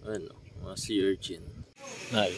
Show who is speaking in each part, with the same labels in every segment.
Speaker 1: Ano, mga sea urchin. Mahal.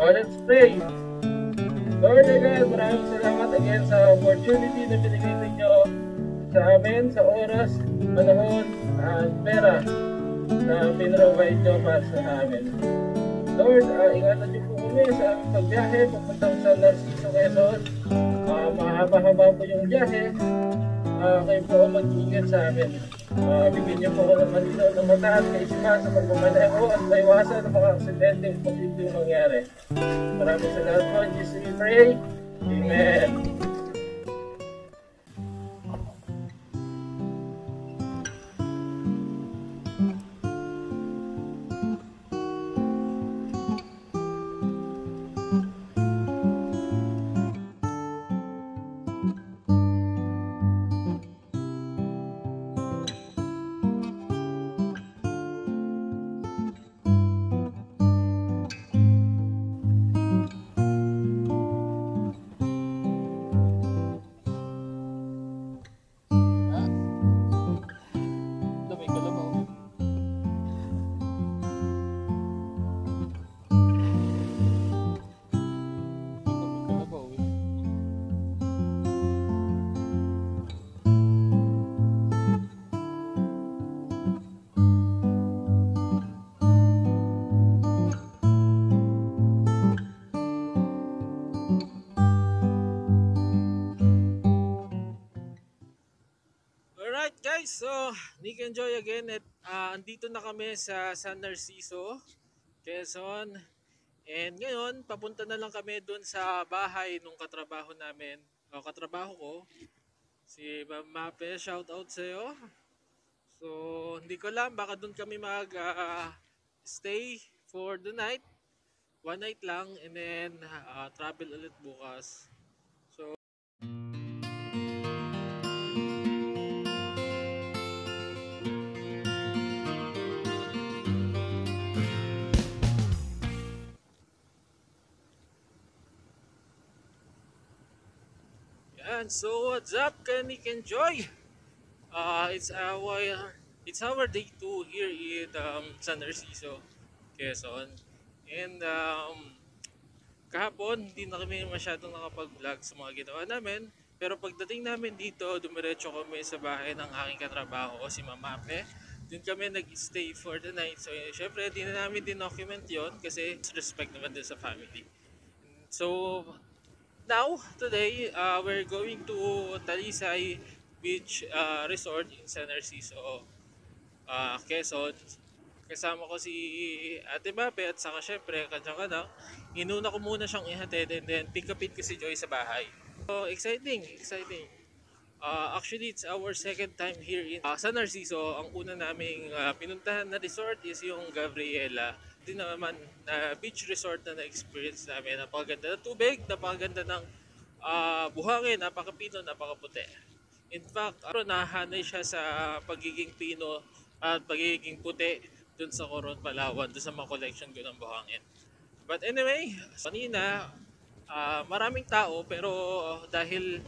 Speaker 2: Let's pray. Lord my God, maraming salamat again sa opportunity na binigay ninyo sa amin, sa oras, panahon, at pera na pinrovide nyo para sa amin. Lord, ingatan niyo po kami sa aming pagbiyahe papuntang San Narciso, Quezon. Mahaba-haba po yung biyahe. Kayo po mag-iingat sa amin. Bigyan niyo po ako ng malinaw ng mata at kaisipan sa pagmamaneho at maiwasan ng mga aksidente kung posibleng mangyari. Maraming salamat po. In Jesus we pray. Amen.
Speaker 3: Alright guys, so Nick and Joy again at andito na kami sa San Narciso, Quezon. And ngayon, papunta na lang kami dun sa bahay nung katrabaho namin, o katrabaho ko, si Ma'am Mape, shout out sa'yo. So, hindi ko alam, baka dun kami mag stay for the night, one night lang, and then travel ulit bukas. So, so what's up, Nick and Joy? It's our day 2 here in San Narciso, Quezon. And kahapon hindi na kami masyadong nakapag-vlog sa mga ginawa namin. Pero pagdating namin dito, dumiretso kami sa bahay ng aking katrabaho, si Mama Mape. Doon kami nag-stay for the night. So syempre hindi na namin din-document yon kasi respect naman din sa family. So now, today, we're going to Talisay Beach Resort in San Narciso, Quezon. Kasama ko si Ate Mape at saka syempre kanyang anak. Inuna ko muna siyang ihatid and then pick upin ko si Joy sa bahay. So, exciting. Actually, it's our second time here in San Narciso. Ang una naming pinuntahan na resort is yung Gabriela. Din naman beach resort na na-experience namin. Napakaganda ng tubig, napakaganda ng buhangin, napakapino, napakaputi. In fact, nahanay siya sa pagiging pino at pagiging puti dun sa Coron, Palawan, dun sa mga collection ko ng buhangin. But anyway, kanina maraming tao pero dahil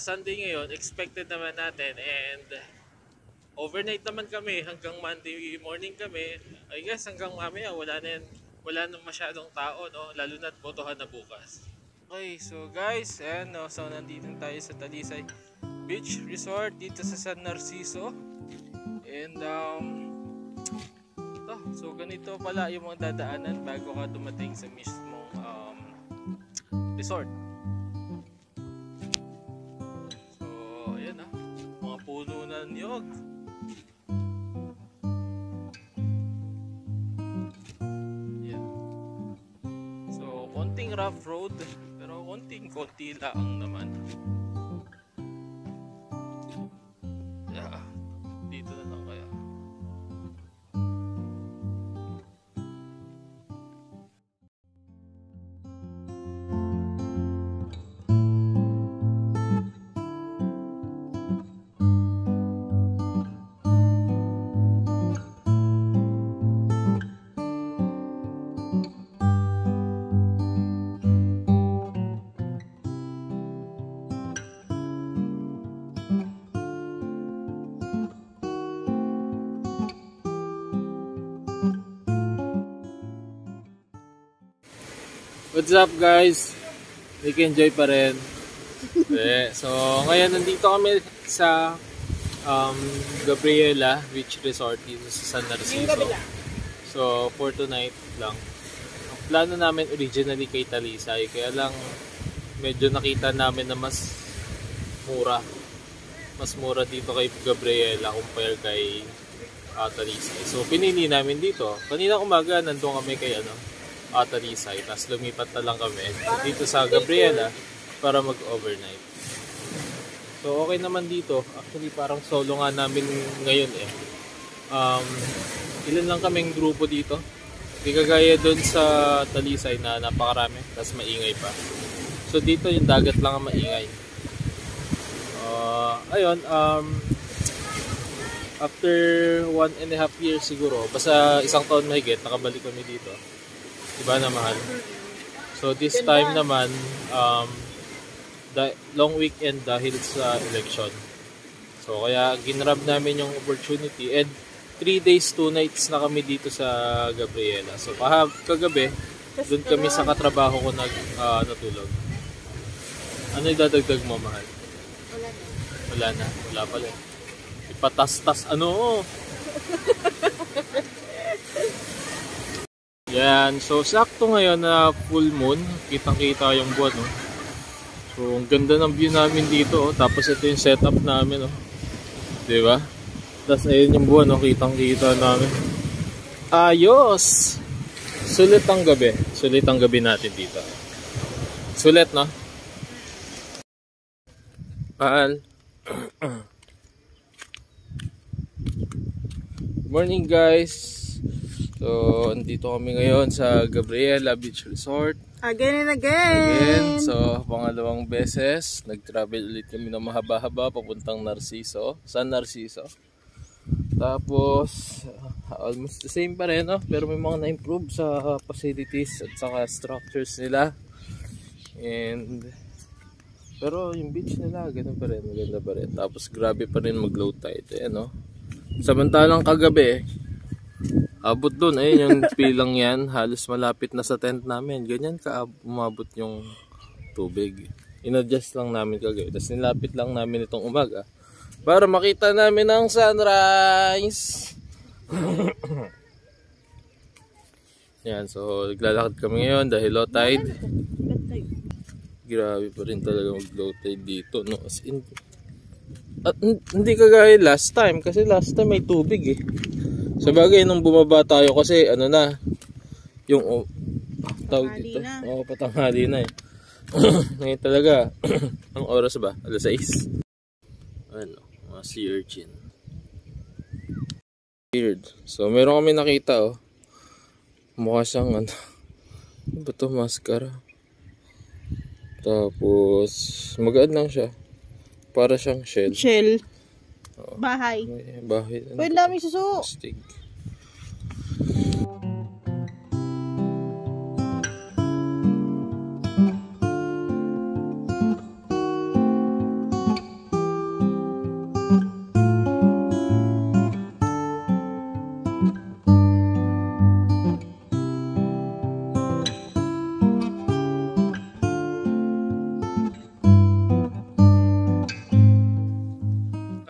Speaker 3: Sunday ngayon, expected naman natin and overnight naman kami hanggang Monday morning kami. I guess hanggang mamaya wala na masyadong tao, no? Lalo na't botohan na bukas. Okay, so guys, ayan, no? So nandito tayo sa Talisay Beach Resort dito sa San Narciso. And so ganito pala yung mga dadaanan bago ka dumating sa mismong resort. So ayan, mga puno ng niyog. Konting rough road pero konti lang naman.
Speaker 1: What's up guys? Weekend Joy pa rin. So ngayon nandito kami sa Gabriela Beach Resort dito sa San Narciso. So for tonight lang. Ang plano namin originally kay Talisay, kaya lang medyo nakita namin na mas mura dito kay Gabriela compare kay Talisay. So pinili namin dito. Kanina umaga nandun kami kay Talisay, tapos lumipat na lang kami dito sa Gabriela para mag-overnight. So okay naman dito. Actually parang solo nga namin ngayon eh. Ilan lang kaming grupo dito. Hindi kagaya doon sa Talisay na napakarami, tapos maingay pa. So dito yung dagat lang ang maingay. Ayun, after 1.5 years siguro, basta isang taon mahigit, nakabalik kami dito. Diba na mahal? So this time naman, long weekend dahil sa election. So kaya ginrab namin yung opportunity, and 3 days 2 nights na kami dito sa Gabriela. So kagabi, doon kami sa katrabaho ko natulog. Ano yung dadagdag mo, mahal? Wala pala. Ipatas-tas Yan, so sakto ngayon na full moon, kitang-kita yung buwan, no? So ang ganda ng view namin dito, tapos ito yung setup namin, no? Diba? Tapos ayun yung buwan, no? Kitang-kita namin. Ayos! Sulit ang gabi natin dito. Sulit, no? Morning guys! So, andito kami ngayon sa Gabriela Beach Resort.
Speaker 4: Again and again!
Speaker 1: So, pangalawang beses, nag-travel ulit kami na mahaba-haba papuntang Narciso, San Narciso. Tapos, almost the same pa rin, no? Pero may mga na-improve sa facilities at saka structures nila. Pero yung beach nila, ganun pa rin, maganda pa rin. Tapos, grabe pa rin mag-low tide. Ayan, no? Samantalang kagabi, abot doon, ayun yung pilang yan, halos malapit na sa tent namin. Ganyan umabot yung tubig. In-adjust lang namin kagabi. Tapos nilapit lang namin itong umaga para makita namin ang sunrise. Yan, so naglalakad kami ngayon dahil low tide. Grabe pa rin talaga mag-low tide dito, no? As in, at hindi kagaya last time, kasi last time may tubig eh. Sabagay nung bumaba tayo kasi yung tawag dito. Patanghali na eh. Ngayon talaga, ang oras ba? Alas 6. Mga sea urchin. Weird. So meron kami nakita mukha siyang ano ba to, mascara. Tapos magaan lang siya. Para siyang shell.
Speaker 4: Bahay.
Speaker 1: Bahay.
Speaker 4: Pwede namin suso.
Speaker 1: Stig.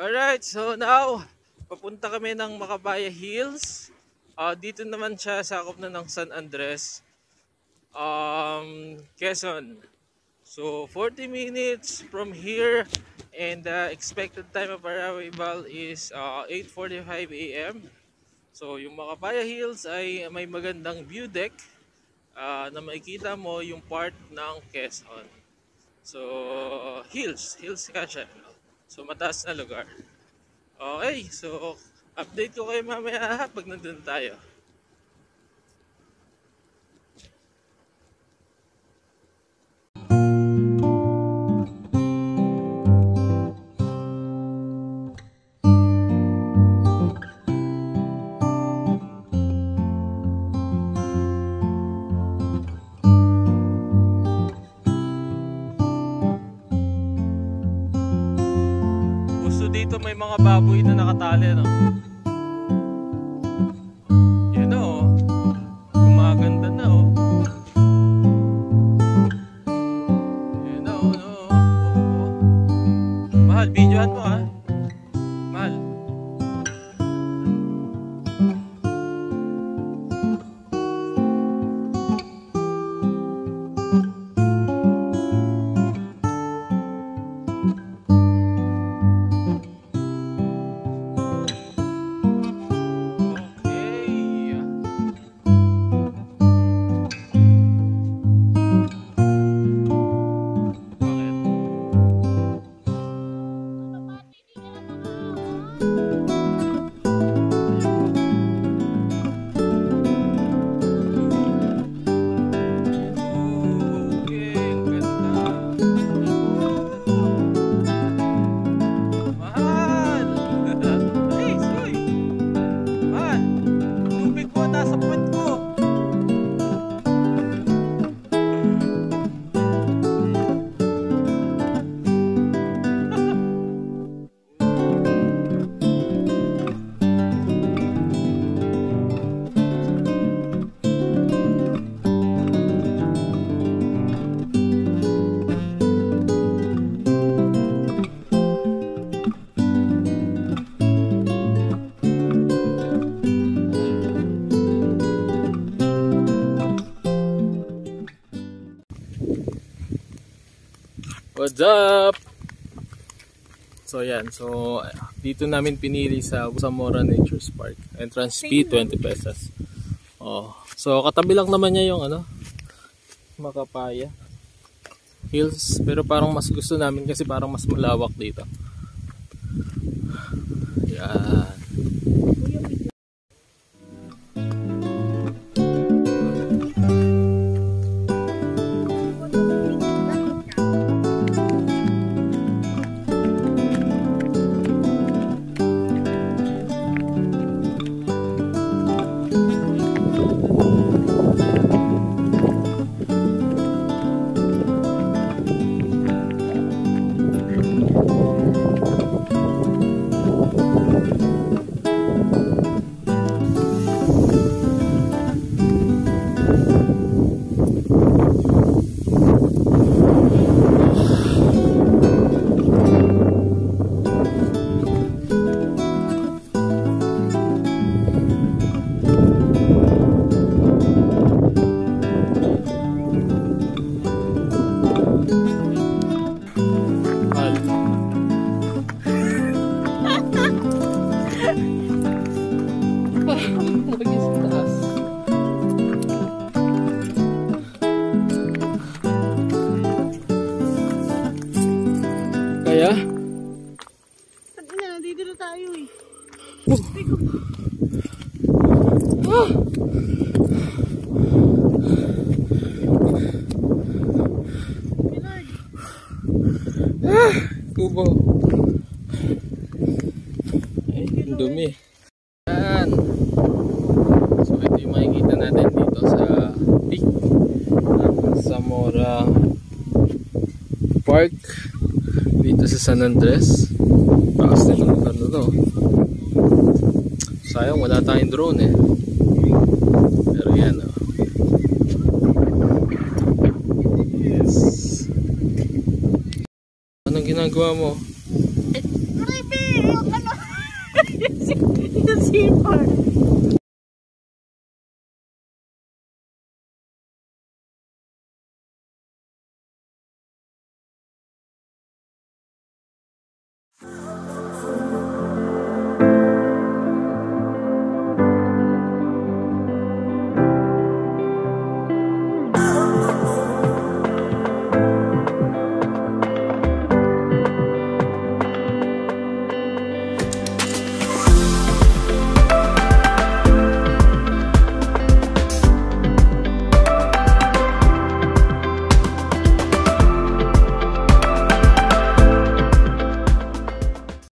Speaker 3: Alright, so now, papunta kami ng Macabaya Hills. Dito naman siya, sakop na ng San Andres, Quezon. So, 40 minutes from here, and the expected time of arrival is 8:45 AM. So, yung Macabaya Hills ay may magandang view deck na makikita mo yung part ng Quezon. So, hills ka siya. So, mataas na lugar. Okay, so update ko kayo mamaya pag nandun tayo. Dito may mga baboy na nakatali, no? Yan, gumaganda na, Tandaan mo ah. Mahal.
Speaker 1: What's up? So yan, so dito namin pinili sa Zamora Nature Park. Entrance fee 20 pesos. Oh, so katabi lang naman niya yung ano, Makapaya Hills, pero parang mas gusto namin kasi parang mas malawak dito. Yan. Kaya?
Speaker 4: Ina, nandito na tayo eh.
Speaker 1: Kubo. Ay, ang dumi. Yan. So ito yung makikita natin dito sa peak ng Zamora Park dito sa San Andres. Taas din ang lugar na to. Sayang wala tayong drone eh. Pero yan oh. Yes. Anong ginagawa mo?